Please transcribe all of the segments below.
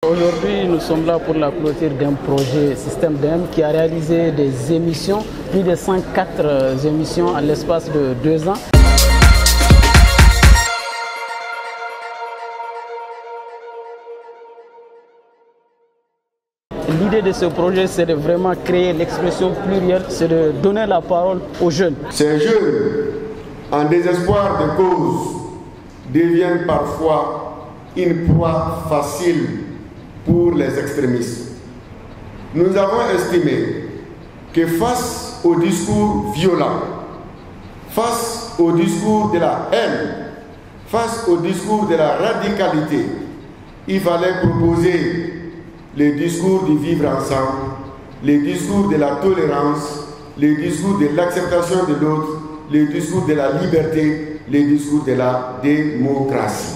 Aujourd'hui, nous sommes là pour la clôture d'un projet Système DM qui a réalisé des émissions, plus de 104 émissions en l'espace de 2 ans. L'idée de ce projet, c'est de vraiment créer l'expression plurielle, c'est de donner la parole aux jeunes. Ces jeunes, en désespoir de cause, deviennent parfois une proie facile pour les extrémistes. Nous avons estimé que face au discours violent, face au discours de la haine, face au discours de la radicalité, il fallait proposer le discours du vivre ensemble, le discours de la tolérance, le discours de l'acceptation de l'autre, le discours de la liberté, le discours de la démocratie.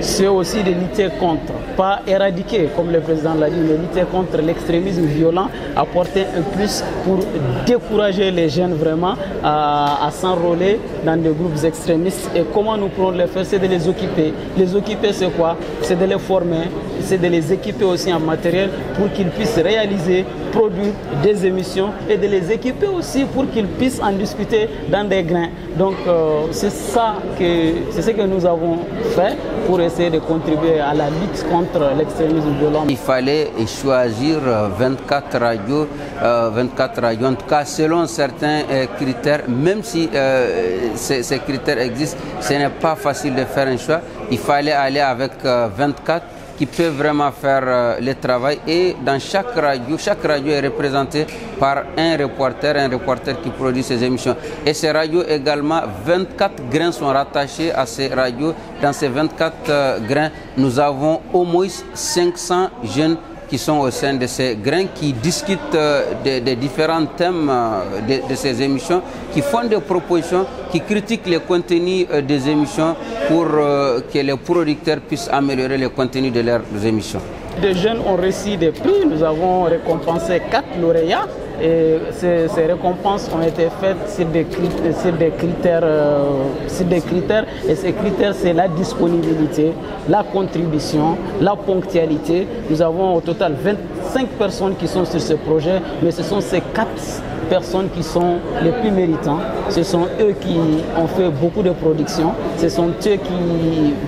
C'est aussi de lutter contre, pas éradiquer comme le président l'a dit, mais lutter contre l'extrémisme violent, apporter un plus pour décourager les jeunes vraiment à s'enrôler dans des groupes extrémistes. Et comment nous pourrons les faire? C'est de les occuper. Les occuper, c'est quoi? C'est de les former, c'est de les équiper aussi en matériel pour qu'ils puissent réaliser, produire des émissions et de les équiper aussi pour qu'ils puissent en discuter dans des grains. Donc c'est ce que nous avons fait pour essayer de contribuer à la lutte contre l'extrémisme violent. Il fallait choisir 24 radios, en tout cas selon certains critères, même si ces critères existent, ce n'est pas facile de faire un choix. Il fallait aller avec 24 qui peuvent vraiment faire le travail, et dans chaque radio est représentée par un reporter qui produit ces émissions. Et ces radios également, 24 grains sont rattachés à ces radios. Dans ces 24 grains, nous avons au moins 500 jeunes qui sont au sein de ces grains, qui discutent des différents thèmes de ces émissions, qui font des propositions, qui critiquent les contenus des émissions pour que les producteurs puissent améliorer le contenu de leurs émissions. Des jeunes ont reçu des prix, nous avons récompensé 4 lauréats. Et ces récompenses ont été faites sur des critères. Et ces critères, c'est la disponibilité, la contribution, la ponctualité. Nous avons au total 25 personnes qui sont sur ce projet, mais ce sont ces 4 personnes qui sont les plus méritants. Ce sont eux qui ont fait beaucoup de production. Ce sont eux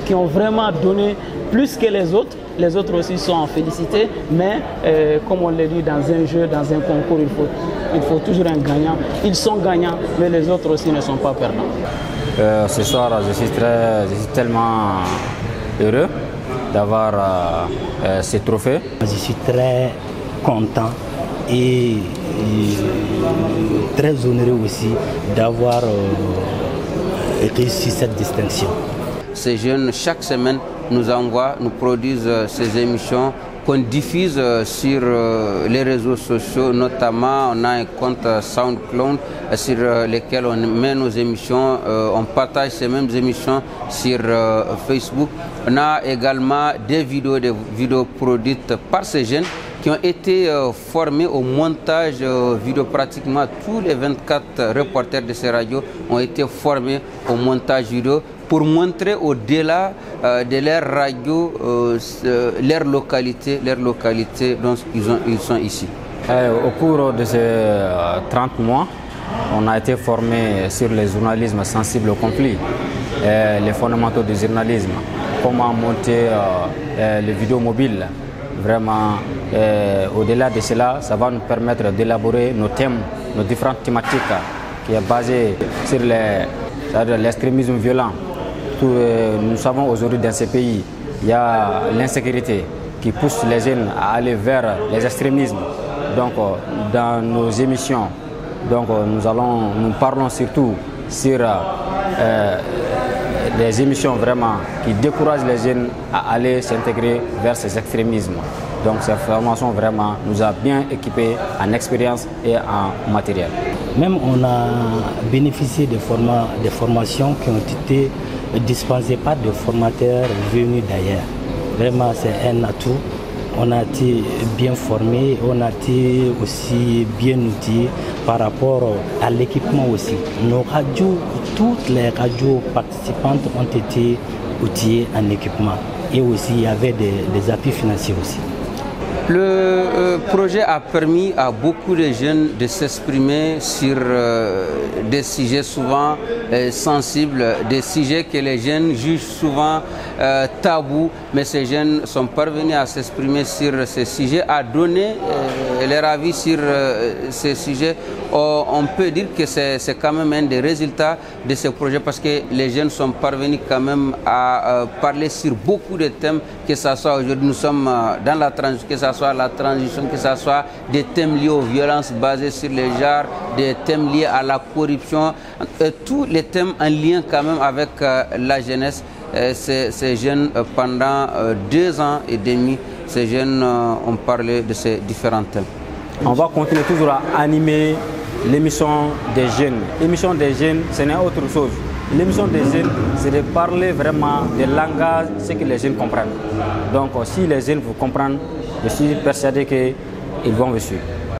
qui ont vraiment donné plus que les autres. Les autres aussi sont en félicité, mais comme on l'a dit, dans un jeu, dans un concours, il faut toujours un gagnant. Ils sont gagnants, mais les autres aussi ne sont pas perdants. Ce soir, je suis tellement heureux d'avoir ces trophées. Je suis très content et très honoré aussi d'avoir réussi cette distinction. Ces jeunes, chaque semaine, nous produisent ces émissions qu'on diffuse sur les réseaux sociaux, notamment on a un compte SoundCloud sur lequel on met nos émissions, on partage ces mêmes émissions sur Facebook. On a également des vidéos produites par ces jeunes qui ont été formés au montage vidéo. Pratiquement tous les 24 reporters de ces radios ont été formés au montage vidéo pour montrer au-delà de leur radio, leur localité dont ils sont ici. Au cours de ces 30 mois, on a été formé sur le journalisme sensible au conflit, les fondamentaux du journalisme, comment monter les vidéos mobiles. Vraiment, au-delà de cela, ça va nous permettre d'élaborer nos thèmes, nos différentes thématiques qui est basée sur l'extrémisme violent. Nous savons aujourd'hui dans ces pays, il y a l'insécurité qui pousse les jeunes à aller vers les extrémismes. Donc dans nos émissions, nous parlons surtout sur des émissions vraiment qui découragent les jeunes à aller s'intégrer vers ces extrémismes. Donc cette formation vraiment nous a bien équipés en expérience et en matériel. Même on a bénéficié de formations qui ont été dispensées par des formateurs venus d'ailleurs. Vraiment c'est un atout. On a été bien formés, on a été aussi bien outillés par rapport à l'équipement aussi. Nos radios, toutes les radios participantes ont été outillées en équipement. et aussi il y avait des appuis financiers aussi. Le projet a permis à beaucoup de jeunes de s'exprimer sur des sujets souvent sensibles, des sujets que les jeunes jugent souvent tabous, mais ces jeunes sont parvenus à s'exprimer sur ces sujets, à donner leur avis sur ces sujets. On peut dire que c'est quand même un des résultats de ce projet parce que les jeunes sont parvenus quand même à parler sur beaucoup de thèmes, que ce soit aujourd'hui nous sommes dans la transition, que ce soit la transition, que ce soit des thèmes liés aux violences basées sur les genres, des thèmes liés à la corruption, tous les thèmes en lien quand même avec la jeunesse. Ces jeunes, pendant 2 ans et demi, ces jeunes ont parlé de ces différents thèmes. On va continuer toujours à animer l'émission des jeunes. L'émission des jeunes, ce n'est autre chose. L'émission des jeunes, c'est de parler vraiment des langages, ce que les jeunes comprennent. Donc si les jeunes vous comprennent, je suis persuadé qu'ils vont vous suivre.